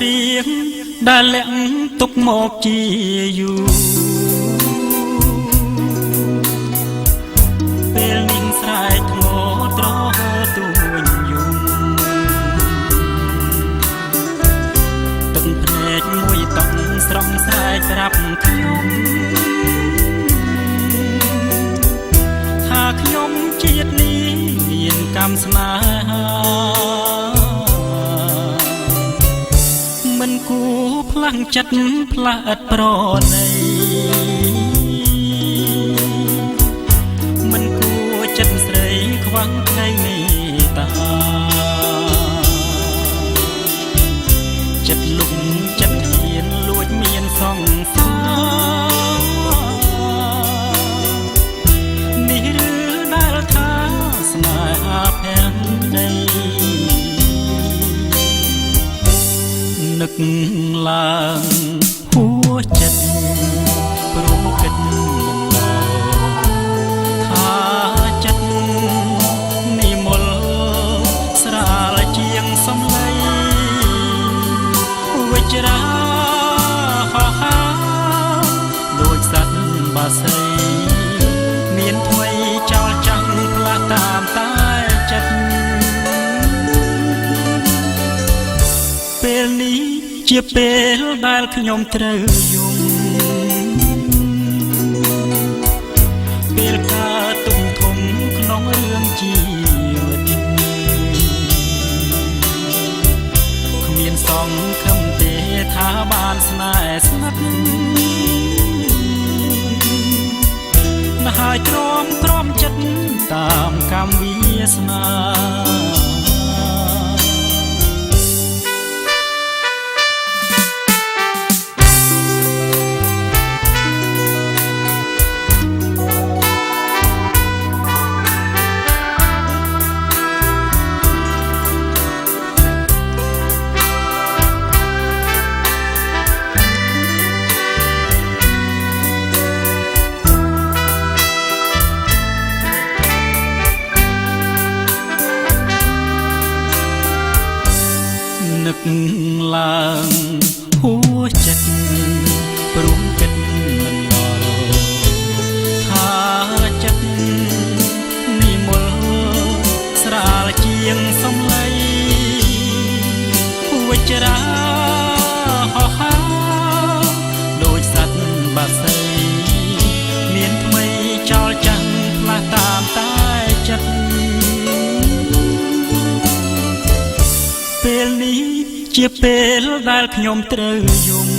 រៀងដែលលាក់ទុកមកជាយូរពេលនាងស្រែកធ្ងរត្រទួញយំទឹកភ្នែកមួយតង់ស្រង់ស្រែកប្រាប់ខ្ញុំថាខ្ញុំជាតិនេះមានកម្មស្នេហាមិនគួរផ្លាំងចិត្តផ្លាស់ប្រណីមិនគួរចិត្តស្រីខ្វាំងថ្ងៃមេត្តាចិត្តលុកចិត្តហ៊ានលួចមានសង្សារនេះឬដែលថាស្នេហាផែនដីនឹកឡើងហួចិត្តព្រមគិតថាចិត្តនិមលស្រាលជាងសំឡីវិជ្រាហោហាដូចសត្វបាសីមានថ្មីចោលចាំងផ្លាស់តាមតែចិត្តពេលនេះជាពេលដែលខ្ញុំត្រូវយំពេលការទុំធំក្នុងរឿងជីវិតគ្មានសង្ឃឹមទេថាបានស្នេហ៍ស្និទ្ធណាស់ហើយទ្រាំក្រំចិត្តតាមកម្មវាសនានឹកឡើងហួចិត្តព្រមគិតមិនដល់ថាចិត្តនិមលស្រាលជាងសំឡីវិជ្រាហោហាដូចសត្វបាសីមានថ្មីចោលចាំងផ្លាស់តាមតែចិត្តពេលនេះជាពេលដែលខ្ញុំត្រូវយំ